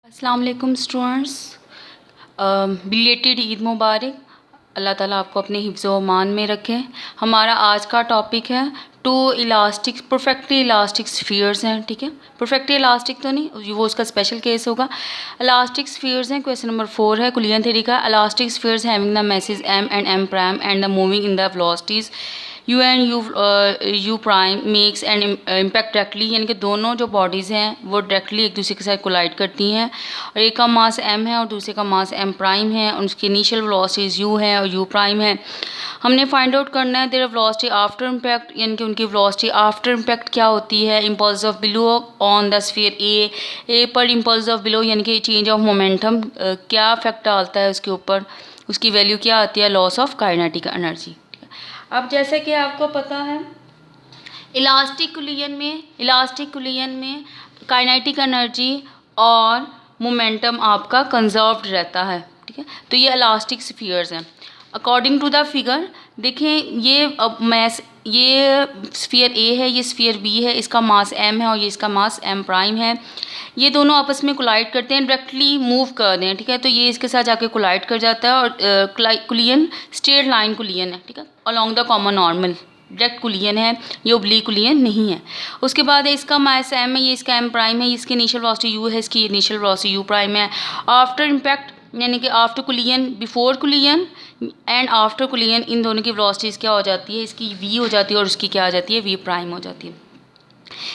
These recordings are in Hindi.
अस्सलाम वालेकुम स्टूडेंट्स, बिलेटेड ईद मुबारक। अल्लाह ताला आपको अपने हिफ्ज़ व अमान में रखे। हमारा आज का टॉपिक है two elastic perfectly elastic spheres हैं। ठीक है, परफेक्टली इलास्टिक तो नहीं, वो उसका स्पेशल केस होगा। इलास्टिक स्फीयर्स हैं। क्वेश्चन नंबर 4 है कुलियन थ्योरी का। Elastic spheres having the masses m and m prime and the moving in the velocities u and u prime makes and impact directly, यानी कि दोनों जो बॉडीज़ हैं वो डायरेक्टली एक दूसरे के साथ कोलाइड करती हैं और एक का मास m है और दूसरे का मास m प्राइम है और उसकी इनिशियल वेलोसिटीज़ u है और u प्राइम है। हमने फाइंड आउट करना है देयर वेलोसिटी आफ्टर इम्पैक्ट, यानी कि उनकी वेलोसिटी आफ्टर इम्पैक्ट क्या होती है। Impulse of blow on the sphere A पर इम्पल्स ऑफ बिलो, यानी कि चेंज ऑफ मोमेंटम क्या इफेक्ट डालता है उसके ऊपर, उसकी वैल्यू क्या आती है, लॉस ऑफ काइनेटिक एनर्जी। अब जैसे कि आपको पता है इलास्टिक कुलियन में काइनेटिक एनर्जी और मोमेंटम आपका कंजर्व्ड रहता है। ठीक है, तो ये इलास्टिक स्फीयर्स हैं अकॉर्डिंग टू द फिगर। देखें ये स्फीयर ए है, ये स्फीयर बी है, इसका मास m है और ये इसका मास m प्राइम है। ये दोनों आपस में कोलाइड करते हैं, डायरेक्टली मूव कर रहे हैं। ठीक है, तो ये इसके साथ जाके कोलाइड कर जाता है और कुलियन स्ट्रेट लाइन कुलियन है। ठीक है, along the common normal direct कुलियन है, ये ओब्लीक कुलियन नहीं है। उसके बाद इसका मास m है, ये इसका m प्राइम है, इसकी इनिशियल वेलोसिटी u है, इसकी इनिशियल वेलोसिटी u प्राइम है। आफ्टर इम्पैक्ट यानी कि after collision, before collision and after collision, इन दोनों की वेलोसिटीज़ क्या हो जाती है, इसकी v हो जाती है और उसकी क्या आ जाती है, v प्राइम हो जाती है।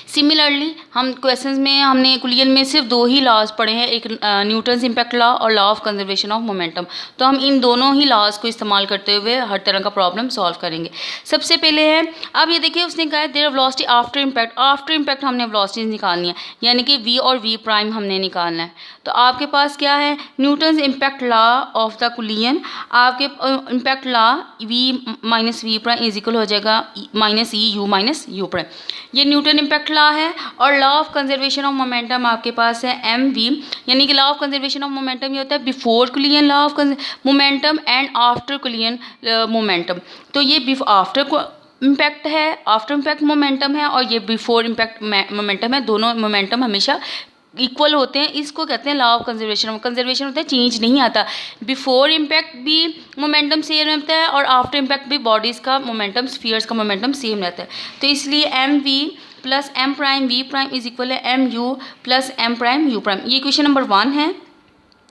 सिमिलरली हम क्वेश्चंस में हमने कुलियन में सिर्फ 2 ही लॉज पढ़े हैं, एक न्यूटन्स इम्पैक्ट लॉ और law of conservation of momentum. तो हम इन दोनों ही लॉज को इस्तेमाल करते हुए हर तरह का प्रॉब्लम सॉल्व करेंगे। सबसे पहले है, अब ये देखिए उसने कहा है देयर वेलोसिटी आफ्टर इम्पैक्ट हमने वेलोसिटीज निकालनी है, यानी कि v और v प्राइम हमने निकालना है। तो आपके पास क्या है, Newton's impact law of the collision, आपके impact law v minus we prime is equal हो जाएगा minus E U minus you prime, ये न्यूटन इम्पैक्ट लॉ है। और law of conservation of momentum आपके पास है एम वी, यानी कि law of conservation of momentum ये होता है before collision law of momentum and after collision momentum. तो ये आफ्टर इम्पैक्ट है, आफ्टर इम्पैक्ट मोमेंटम है और ये बिफोर इम्पैक्ट मोमेंटम है। दोनों मोमेंटम हमेशा इक्वल होते हैं, इसको कहते हैं लॉ ऑफ कंजर्वेशन। कंजर्वेशन होता है चेंज नहीं आता, बिफोर इम्पैक्ट भी मोमेंटम सेम रहता है और आफ्टर इम्पैक्ट भी बॉडीज़ का मोमेंटम, स्फीयर्स का मोमेंटम सेम रहता है। तो इसलिए M we plus M prime we prime is equal है M you plus M prime you prime. ये इक्वेशन नंबर 1 है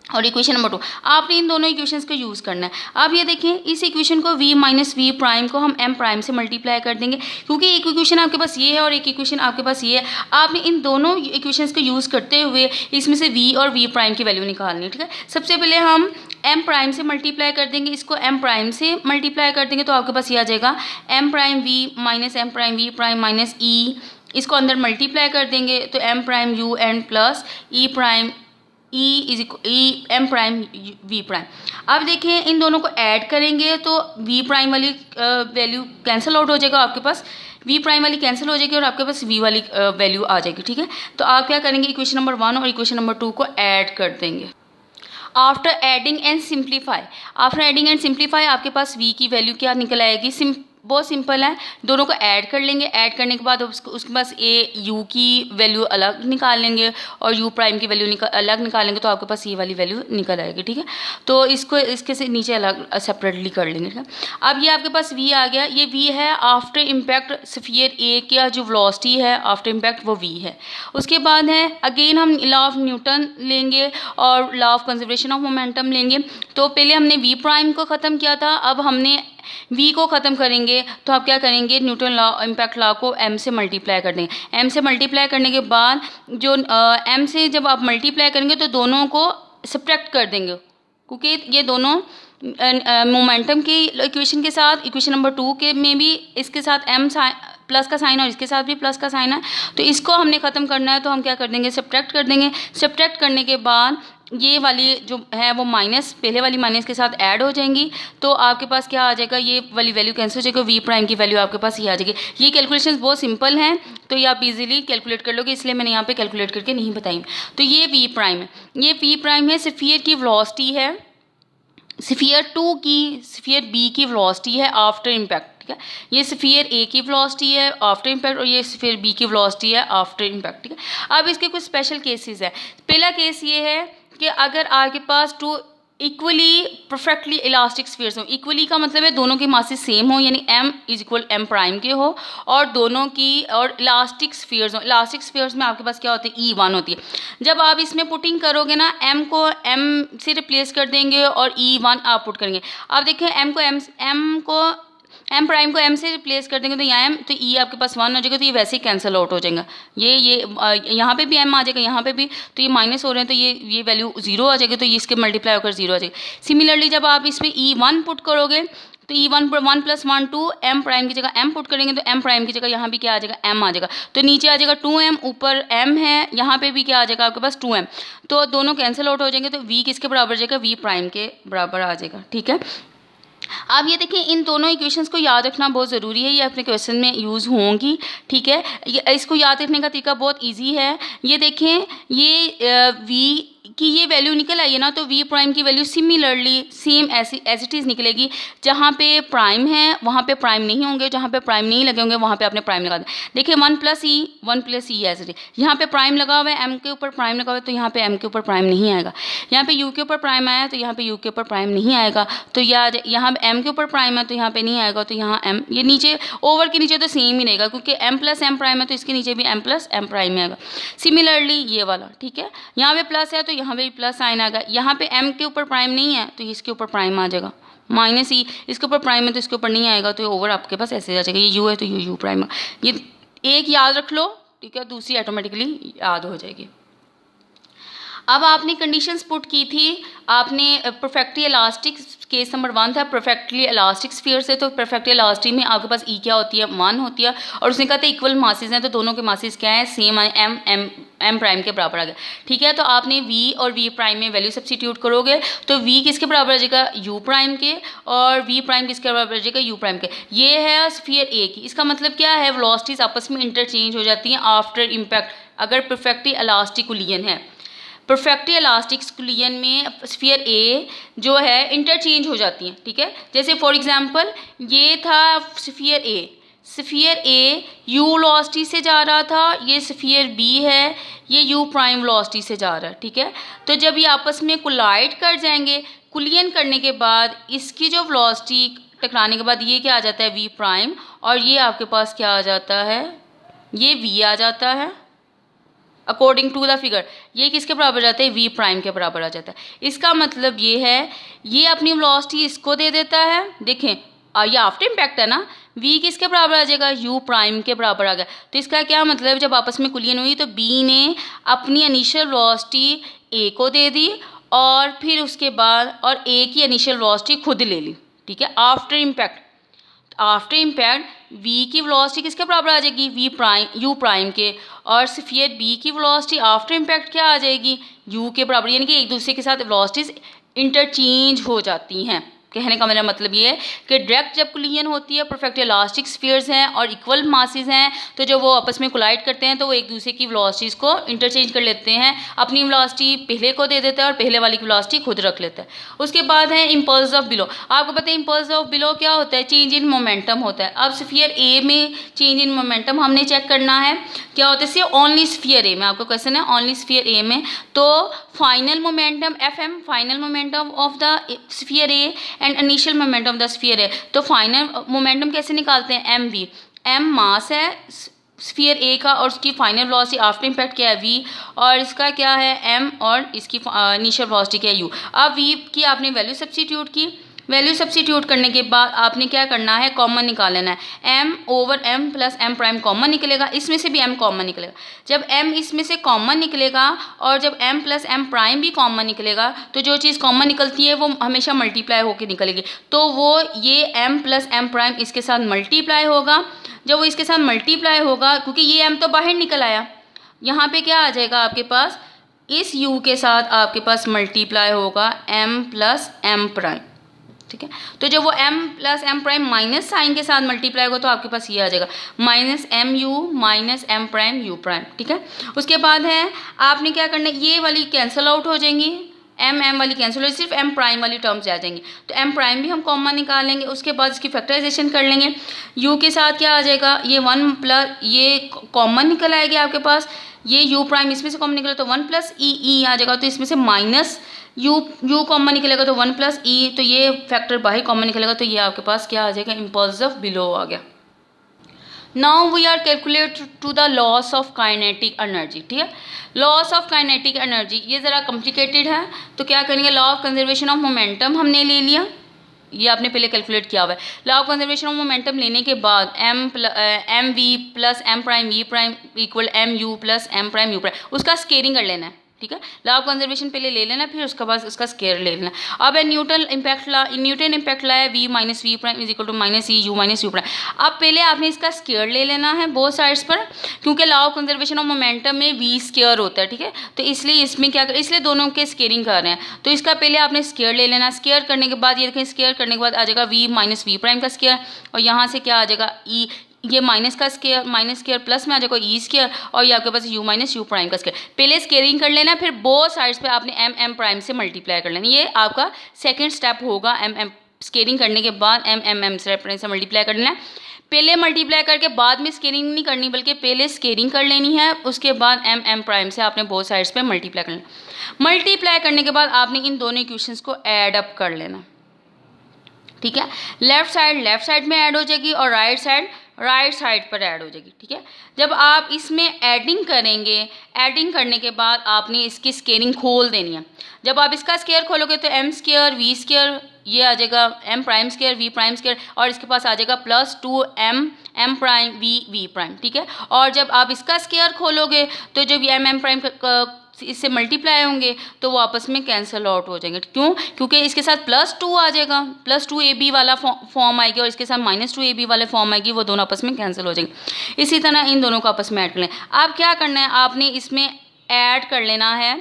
और इक्वेशन नंबर 2 आपने इन दोनों इक्वेशंस को यूज़ करना है। अब ये देखें इस इक्वेशन को v माइनस वी प्राइम को हम m प्राइम से मल्टीप्लाई कर देंगे, क्योंकि एक इक्वेशन आपके पास ये है और एक इक्वेशन आपके पास ये है। आपने इन दोनों इक्वेशंस को यूज़ करते हुए इसमें से v और v प्राइम की वैल्यू निकालनी है। ठीक है, सबसे पहले हम m प्राइम से मल्टीप्लाई कर देंगे, इसको m प्राइम से मल्टीप्लाई कर देंगे तो आपके पास ये आ जाएगा m prime v minus m prime v prime minus e, इसको अंदर मल्टीप्लाई कर देंगे तो m prime u n plus e prime e is equal e m prime we prime. अब देखें इन दोनों को ऐड करेंगे तो v प्राइम वाली वैल्यू कैंसिल आउट हो जाएगा, आपके पास v प्राइम वाली कैंसिल हो जाएगी और आपके पास v वाली वैल्यू आ जाएगी। ठीक है, तो आप क्या करेंगे, इक्वेशन नंबर 1 और इक्वेशन नंबर 2 को ऐड कर देंगे। आफ्टर एडिंग एंड सिंप्लीफाई आपके पास v की वैल्यू क्या निकल आएगी, बहुत सिंपल है, दोनों को ऐड कर लेंगे। ऐड करने के बाद उसके पास ए यू की वैल्यू अलग निकाल लेंगे और यू प्राइम की वैल्यू अलग निकालेंगे तो आपके पास ये वाली वैल्यू निकल आएगी। ठीक है, तो इसको इसके से नीचे अलग सेपरेटली कर लेंगे। ठीक है, अब ये आपके पास v आ गया, ये v है आफ्टर इम्पैक्ट स्फीयर ए का जो वेलोसिटी है आफ्टर इम्पैक्ट वो v है। उसके बाद है अगेन हम लॉ ऑफ न्यूटन लेंगे और law of conservation of momentum लेंगे। तो पहले हमने v प्राइम को ख़त्म किया था, अब हमने v को ख़त्म करेंगे तो आप क्या करेंगे, न्यूटन लॉ इम्पैक्ट लॉ को m से मल्टीप्लाई कर देंगे। m से मल्टीप्लाई करने के बाद जो m से जब आप मल्टीप्लाई करेंगे तो दोनों को सब्ट्रैक्ट कर देंगे, क्योंकि ये दोनों मोमेंटम की इक्वेशन के साथ इक्वेशन नंबर 2 के में भी इसके साथ m प्लस का साइन और इसके साथ भी प्लस का साइन है, तो इसको हमने ख़त्म करना है तो हम क्या कर देंगे, सब्ट्रैक्ट कर देंगे। सब्ट्रैक्ट करने के बाद ये वाली जो है वो माइनस पहले वाली माइनस के साथ ऐड हो जाएंगी तो आपके पास क्या आ जाएगा, ये वाली वैल्यू कैंसिल हो जाएगी, वी प्राइम की वैल्यू आपके पास ये आ जाएगी। ये कैलकुलेशंस बहुत सिंपल हैं तो ये आप इजीली कैलकुलेट कर लोगे, इसलिए मैंने यहाँ पे कैलकुलेट करके नहीं बताई। तो ये वी प्राइम है, ये वी प्राइम है, स्फीयर की वेलोसिटी है, स्फीयर 2 की, स्फीयर बी की वेलोसिटी है आफ्टर इम्पैक्ट। ठीक है। ये स्फीयर ए की वेलोसिटी है आफ्टर इम्पैक्ट और ये स्फीयर बी की वेलोसिटी है आफ्टर इम्पैक्ट, ठीक है। अब इसके कुछ स्पेशल केसेस है। पहला केस ये है कि अगर आपके पास two equally perfectly elastic spheres हो, इक्वली का मतलब है दोनों की मासेस सेम हो, यानी m is equal m prime के हो, और दोनों की और इलास्टिक स्फीयर्स हो। इलास्टिक स्फीयर्स में आपके पास क्या होती है, E1 होती है। जब आप इसमें पुटिंग करोगे ना, m को m से रिप्लेस कर देंगे और E1 आप पुट करेंगे। आप देखें m प्राइम को m से रिप्लेस कर देंगे तो यहाँ m, तो e आपके पास 1 हो जाएगा, तो ये वैसे ही कैंसिल आउट हो जाएगा। ये यहाँ पे भी m आ जाएगा, यहाँ पे भी, तो ये माइनस हो रहे हैं, तो ये वैल्यू 0 आ जाएगी, तो ये इसके मल्टीप्लाई होकर 0 आ जाएगा। सिमिलरली जब आप इसमें E1 पुट करोगे तो E1 पर 1 + 1 2, m प्राइम की जगह m पुट करेंगे तो m प्राइम की जगह यहाँ भी क्या आ जाएगा, m आ जाएगा, तो नीचे आ जाएगा 2m, ऊपर m है, यहाँ पे भी क्या आ जाएगा आपके पास 2m, तो दोनों कैंसिल आउट हो जाएंगे, तो v किसके बराबर जाएगा, v प्राइम के बराबर आ जाएगा, ठीक है। आप ये देखिए, इन दोनों इक्वेशंस को याद रखना बहुत ज़रूरी है, ये अपने क्वेश्चन में यूज़ होंगी, ठीक है। इसको याद रखने का तरीका बहुत इजी है। ये देखें, ये v की ये वैल्यू निकल आई है ना, तो v प्राइम की value similarly same as it is निकलेगी। जहाँ पे प्राइम है वहाँ पे प्राइम नहीं होंगे, जहाँ पे प्राइम नहीं लगे होंगे वहाँ पे आपने प्राइम लगा दें। देखिए 1 + e एज इट इज, यहाँ पे प्राइम लगा हुआ है, m के ऊपर प्राइम लगा हुआ है, तो यहाँ पे m के ऊपर प्राइम नहीं आएगा। यहाँ पे u के ऊपर प्राइम आया तो यहाँ पे u के ऊपर प्राइम नहीं आएगा, तो यहाँ m के ऊपर प्राइम है तो यहाँ पे नहीं आएगा, तो यहाँ m, ये नीचे ओवर के नीचे तो सेम ही रहेगा, क्योंकि m + m प्राइम है तो इसके नीचे भी m + m प्राइम आएगा। सिमिलरली ये वाला, ठीक है, यहाँ पे प्लस है तो यहाँ पे भी प्लस साइन आएगा, यहाँ पे m के ऊपर प्राइम नहीं है तो इसके ऊपर प्राइम आ जाएगा, -e, इसके ऊपर प्राइम है तो इसके ऊपर नहीं आएगा, तो ओवर आपके पास ऐसे आ जाएगा। ये u है तो u प्राइम, ये एक याद रख लो, ठीक है, दूसरी ऑटोमेटिकली याद हो जाएगी। अब आपने कंडीशंस पुट की थी, आपने परफेक्टली इलास्टिक, केस नंबर 1 था परफेक्टली इलास्टिक स्फीयर से, तो परफेक्टली इलास्टिक में आपके पास ई क्या होती है, 1 होती है, और उसने कहा था इक्वल मासेस हैं तो दोनों के मासेस क्या है, सेम है, m प्राइम के बराबर आ गया, ठीक है। तो आपने v और v प्राइम में वैल्यू सब्स्टिट्यूट करोगे तो v किसके बराबर आ जाएगा, u प्राइम के, और v प्राइम किसके बराबर आ जाएगा, u प्राइम के। ये है स्फीयर a की, इसका मतलब क्या है, वेलोसिटीज आपस में इंटरचेंज हो जाती हैं आफ्टर इम्पैक्ट, अगर परफेक्टली इलास्टिक कुलियन है। परफेक्टली इलास्टिक कुलियन में स्फीयर ए जो है इंटरचेंज हो जाती हैं, ठीक है। जैसे फॉर एग्जांपल ये था स्फीयर ए u वेलोसिटी से जा रहा था, ये स्फीयर बी है, ये u प्राइम वेलोसिटी से जा रहा है, ठीक है। तो जब ये आपस में कोलाइड कर जाएंगे, कुलियन करने के बाद इसकी जो वेलोसिटी टकराने के बाद ये क्या आ जाता है, v प्राइम, और ये आपके पास क्या आ जाता है, ये v आ जाता है अकॉर्डिंग टू द फिगर, ये किसके बराबर जाता है, v प्राइम के बराबर आ जाता है। इसका मतलब ये है, ये अपनी वेलोसिटी इसको दे देता है, देखें ये आफ्टर इम्पैक्ट है ना, v किसके बराबर आ जाएगा, u प्राइम के बराबर आ गया। तो इसका क्या मतलब, जब आपस में कुलियन हुई तो b ने अपनी इनिशियल वेलोसिटी a को दे दी, और फिर उसके बाद और a की इनिशियल वेलोसिटी खुद ले ली, ठीक है, after impact. After impact v की वेलोसिटी किसके बराबर आ जाएगी, u प्राइम के, और स्फीयर b की वेलोसिटी आफ्टर इम्पैक्ट क्या आ जाएगी, u के बराबर, यानी कि एक दूसरे के साथ वेलोसिटीज इंटरचेंज हो जाती हैं। कहने का मेरा मतलब ये है कि डायरेक्ट जब कुलियन होती है, परफेक्ट इलास्टिक स्फीयर्स हैं और इक्वल मासेस हैं, तो जब वो आपस में कोलाइड करते हैं तो वो एक दूसरे की वेलोसिटीज़ को इंटरचेंज कर लेते हैं, अपनी वेलोसिटी पहले को दे देता है और पहले वाली की वेलोसिटी खुद रख लेता है। उसके बाद है इम्पल्स ऑफ बिलो। आपको पता है इम्पल्स ऑफ बिलो क्या होता है, चेंज इन मोमेंटम होता है। अब स्फीयर ए में चेंज इन मोमेंटम हमने चेक करना है, क्या होता है, सिर्फ ओनली स्फीयर ए में, आपका क्वेश्चन है ओनली स्फीयर ए में, तो final momentum FM, final momentum of the sphere A and initial momentum of the sphere है। तो फाइनल मोमेंटम कैसे निकालते हैं, mv, m मास है स्फीयर ए का, और उसकी फाइनल वेलोसिटी आफ्टर इम्पैक्ट क्या है, v, और इसका क्या है, m, और इसकी इनिशियल वेलोसिटी क्या है, u। अब v की आपने वैल्यू सब्स्टिट्यूट की, वैल्यू सब्स्टिट्यूट करने के बाद आपने क्या करना है, कॉमन निकाल लेना है, m/m + m प्राइम कॉमन निकलेगा, इसमें से भी m कॉमन निकलेगा। जब m इसमें से कॉमन निकलेगा और जब m + m प्राइम भी कॉमन निकलेगा, तो जो चीज़ कॉमन निकलती है वो हमेशा मल्टीप्लाई होकर निकलेगी, तो वो ये m + m प्राइम इसके साथ मल्टीप्लाई होगा। जब वो इसके साथ मल्टीप्लाई होगा, क्योंकि ये m तो बाहर निकल आया, यहाँ पे क्या आ जाएगा आपके पास, इस u के साथ आपके पास मल्टीप्लाई होगा m + m प्राइम, ठीक है। तो जब वो m + m prime minus sign के साथ मल्टीप्लाई होगा तो आपके पास ये आ जाएगा -mu - m prime u prime, ठीक है। उसके बाद है आपने क्या करना है, ये वाली कैंसिल आउट हो जाएंगी, एम वाली कैंसिल हो, सिर्फ एम प्राइम वाली टर्म्स आ जाएंगी। तो एम प्राइम भी हम कॉमन निकालेंगे, उसके बाद इसकी फैक्टराइजेशन कर लेंगे। यू के साथ क्या आ जाएगा, ये 1 प्लस ये कॉमन निकल आएगी आपके पास, ये यू प्राइम इसमें से कॉमन निकला तो 1 प्लस ई आ जाएगा, तो इसमें से माइनस यू कॉमन निकलेगा तो 1 प्लस ई, तो ये फैक्टर बाहर कॉमन निकलेगा, तो ये आपके पास क्या आ जाएगा, इम्पल्स ऑफ बिलो आ गया। Now we are calculate to the loss of kinetic energy. ठीक है, लॉस ऑफ काइनेटिक एनर्जी ये ज़रा कॉम्प्लिकेटेड है, तो क्या करेंगे, law of conservation of momentum हमने ले लिया, ये आपने पहले कैलकुलेट किया हुआ है। Law of conservation of momentum लेने के बाद m we plus M prime we prime equal m you plus M prime you prime, उसका स्केयरिंग कर लेना है। ठीक है, लॉ ऑफ कंजर्वेशन पहले ले लेना, फिर उसके बाद उसका स्केयर ले लेना। अब न्यूटन इम्पैक्ट ला है v minus we prime is equal to minus E U minus you prime. अब पहले आपने इसका स्केयर ले लेना है बोथ साइड्स पर, क्योंकि law of conservation of momentum में वी स्केयर होता है। ठीक है, तो इसलिए इसमें क्या कर, इसलिए दोनों के स्केयरिंग कर रहे हैं, तो इसका पहले आपने स्केयर ले लेना। स्केयर करने के बाद ये देखें, स्केयर करने के बाद आ जाएगा वी माइनस वी प्राइम का स्केयर, और यहाँ से क्या आ जाएगा ई, ये माइनस का स्केयर, माइनस स्केयर प्लस में आ जाएगा ई स्केयर, और ये आपके पास यू माइनस यू प्राइम का स्केयर। पहले स्केयरिंग कर लेना, फिर बोथ साइड्स पे आपने एम प्राइम से मल्टीप्लाई कर लेना। ये आपका सेकंड स्टेप होगा, एम स्केयरिंग करने के बाद एम से मल्टीप्लाई कर लेना। पहले मल्टीप्लाई करके बाद में स्केयरिंग नहीं करनी, बल्कि पहले स्केयरिंग कर लेनी है, उसके बाद एम प्राइम से आपने बोथ साइड्स पे मल्टीप्लाई कर लेना। मल्टीप्लाई करने के बाद आपने इन दोनों इक्वेशंस को ऐड अप कर लेना। ठीक है, लेफ्ट साइड में ऐड हो जाएगी और राइट साइड पर ऐड हो जाएगी। ठीक है, जब आप इसमें एडिंग करेंगे, एडिंग करने के बाद आपने इसकी स्केयरिंग खोल देनी है। जब आप इसका स्केयर खोलोगे तो एम स्केयर वी स्केयर ये आ जाएगा, m prime square v prime square, और इसके पास आ जाएगा plus 2 m prime we prime. ठीक है, और जब आप इसका स्केयर खोलोगे तो जब एम प्राइम इससे मल्टीप्लाई होंगे तो वो आपस में कैंसिल आउट हो जाएंगे। क्यों? क्योंकि इसके साथ +2 आ जाएगा, +2 AB वाला फॉर्म आएगी, और इसके साथ -2 AB वाले फॉर्म आएगी, वो दोनों आपस में कैंसिल हो जाएंगे। इसी तरह इन दोनों को आपस में ऐड कर लें। अब क्या करना है, आपने इसमें ऐड कर लेना है,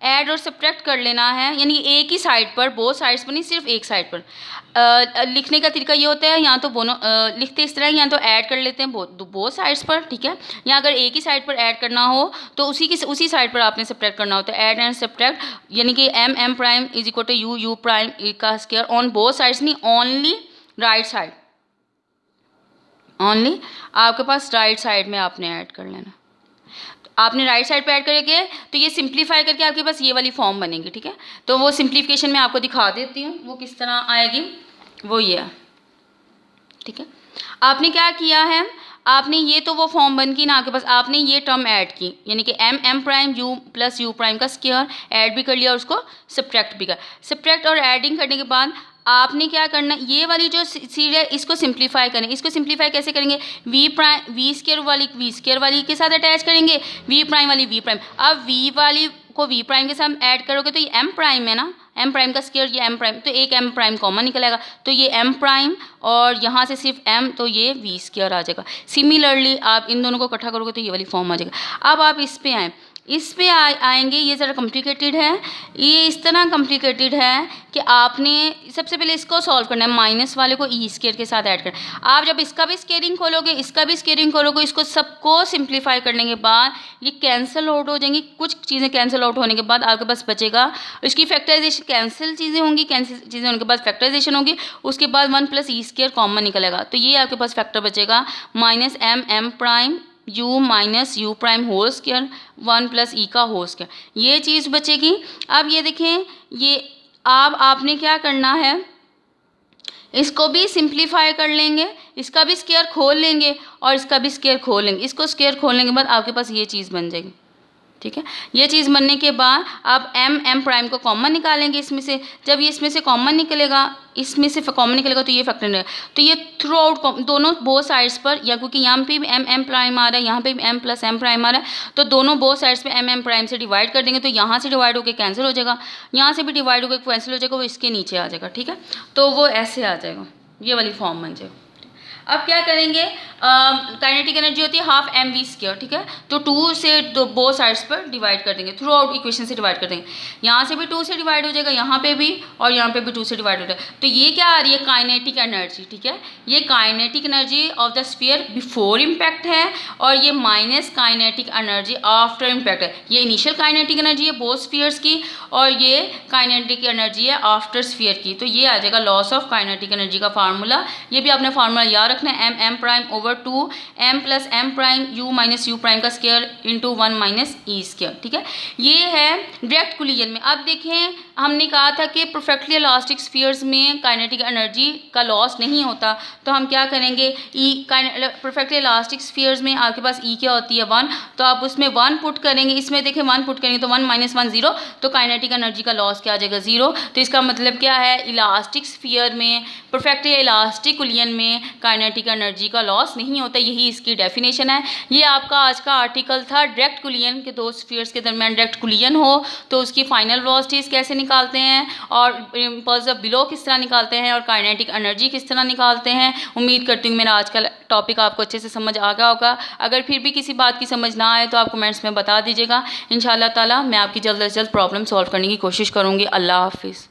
ऐड और सब्ट्रैक्ट कर लेना है, यानी एक ही साइड पर, बोथ साइड्स पर नहीं, सिर्फ एक साइड पर। लिखने का तरीका ये होता है, या तो दोनों लिखते इस तरह, या तो ऐड कर लेते हैं बोथ साइड्स पर। ठीक है, या अगर एक ही साइड पर ऐड करना हो तो उसी साइड पर आपने सब्ट्रैक्ट करना होता है। ऐड एंड सब्ट्रैक्ट, यानी कि m prime is equal to u prime का स्क्वायर ऑन बोथ साइड्स, नहीं ओनली राइट साइड, ओनली आपके पास राइट साइड में आपने ऐड कर लेना। आपने राइट साइड पे ऐड करेंगे तो ये सिंप्लीफाई करके आपके पास ये वाली फॉर्म बनेगी। ठीक है, तो वो सिंप्लीफिकेशन में आपको दिखा देती हूँ वो किस तरह आएगी, वो ये है। ठीक है, आपने क्या किया है, आपने ये तो वो फॉर्म बन की ना आपके पास, आपने ये टर्म ऐड की, यानी कि m prime u plus u prime का स्क्वायर ऐड भी कर लिया और उसको सब्ट्रैक्ट भी कर। सब्ट्रैक्ट और ऐडिंग करने के बाद आपने क्या करना, ये वाली जो सीरीज है इसको सिंप्लीफाई करें। इसको सिंप्लीफाई कैसे करेंगे, वी स्क्वायर वाली के साथ अटैच करेंगे, वी प्राइम वाली वी प्राइम। अब वी वाली को वी प्राइम के साथ ऐड करोगे तो ये एम प्राइम है ना, एम प्राइम का स्क्वायर ये एम प्राइम, तो एक एम प्राइम कॉमन निकलेगा, तो ये एम प्राइम और यहाँ से सिर्फ एम, तो ये वी स्क्वायर आ जाएगा। सिमिलरली आप इन दोनों को इकट्ठा करोगे तो ये वाली फॉर्म आ जाएगा। अब आप इस पे आएँ, इस पे आएंगे, ये ज़रा कॉम्प्लिकेटेड है, ये इस तरह कॉम्प्लिकेटेड है कि आपने सबसे पहले इसको सॉल्व करना है, माइनस वाले को ई स्क्वायर के साथ ऐड करना है। आप जब इसका भी स्केयरिंग खोलोगे, इसका भी स्केयरिंग खोलोगे, इसको सबको सिंप्लीफाई करने के बाद ये कैंसिल आउट हो जाएंगी। कुछ चीज़ें कैंसिल आउट होने के बाद आपके पास बचेगा, इसकी फैक्टराइजेशन, कैंसिल चीज़ें होंगी, कैंसिल चीज़ें होने के बाद फैक्टराइजेशन होगी, उसके बाद 1 प्लस ई स्क्वायर कॉमन निकलेगा, तो ये आपके पास फैक्टर बचेगा minus M prime U minus you prime whole square 1 plus E का होल स्क्वायर, ये चीज़ बचेगी। अब ये देखें, ये आपने क्या करना है, इसको भी सिंप्लीफाई कर लेंगे, इसका भी स्क्वायर खोल लेंगे और इसका भी स्क्वायर खोल लेंगे। इसको स्क्वायर खोलने के बाद आपके पास ये चीज़ बन जाएगी। ठीक है, ये चीज़ बनने के बाद आप एम प्राइम को कॉमन निकालेंगे इसमें से। जब ये इसमें से कॉमन निकलेगा, इसमें से कॉमन निकलेगा तो ये फैक्टर नहीं, तो ये थ्रू आउट दोनों बोथ साइड्स पर, या क्योंकि यहाँ पे भी एम प्राइम आ रहा है, यहाँ पे भी एम प्लस एम प्राइम आ रहा है, तो दोनों बोथ साइड्स पे एम प्राइम से डिवाइड कर देंगे, तो यहाँ से डिवाइड होकर कैंसिल हो जाएगा, यहाँ से भी डिवाइड होकर कैंसिल हो जाएगा, वो इसके नीचे आ जाएगा। ठीक है, तो वो ऐसे आ जाएगा, ये वाली फॉर्म बन जाएगा। अब क्या करेंगे, काइनेटिक एनर्जी होती है हाफ एम वी स्क्वायर, ठीक है। तो 2 से बोथ साइड्स पर डिवाइड कर देंगे, थ्रू आउट इक्वेशन से डिवाइड कर देंगे। यहाँ से भी 2 से डिवाइड हो जाएगा, यहाँ पे भी, और यहाँ पे भी 2 से डिवाइड हो जाएगा। तो ये क्या आ रही है, काइनेटिक एनर्जी, ठीक है। ये kinetic energy of the sphere before impact है, और ये minus kinetic energy after impact है। ये इनिशियल काइनेटिक एनर्जी है बोथ स्फीयर्स की, और ये काइनेटिक एनर्जी है आफ्टर स्फीयर की। तो ये आ जाएगा लॉस ऑफ काइनेटिक एनर्जी का फार्मूला। ये भी आपने फार्मूला याद रखना है, M prime over 2 M plus M prime U minus you prime का square into 1 minus E square, ठीक है। ये है डायरेक्ट कोलिजन में। अब देखें, हमने कहा था कि परफेक्टली इलास्टिक स्फीयर्स में काइनेटिक एनर्जी का लॉस नहीं होता, तो हम क्या करेंगे, ई परफेक्टली इलास्टिक स्फीयर्स में आपके पास ई क्या होती है 1, तो आप उसमें 1 पुट करेंगे, इसमें देखें 1 पुट करेंगे तो 1 माइनस 1 0, तो काइनेटिक एनर्जी का लॉस क्या आ जाएगा 0। तो इसका मतलब क्या है, इलास्टिक स्फीयर में, परफेक्टली इलास्टिक कोलिजन में काइनेटिक एनर्जी का लॉस नहीं होता। यही इसकी डेफिनेशन है। ये आपका आज का आर्टिकल था डायरेक्ट कोलिजन के, दो स्फीयर्स के दरमियान डायरेक्ट कोलिजन हो तो उसकी फाइनल वेलोसिटीज कैसे निकालते हैं, और इम्पल्स ऑफ बिलो किस तरह निकालते हैं, और काइनेटिक एनर्जी किस तरह निकालते हैं। उम्मीद करती हूँ मेरा आज का टॉपिक आपको अच्छे से समझ आ गया होगा। अगर फिर भी किसी बात की समझ ना आए तो आप कमेंट्स में बता दीजिएगा। इंशाअल्लाह ताला मैं आपकी जल्द से जल्द प्रॉब्लम सॉल्व करने की कोशिश करूँगी। अल्लाह हाफिज़।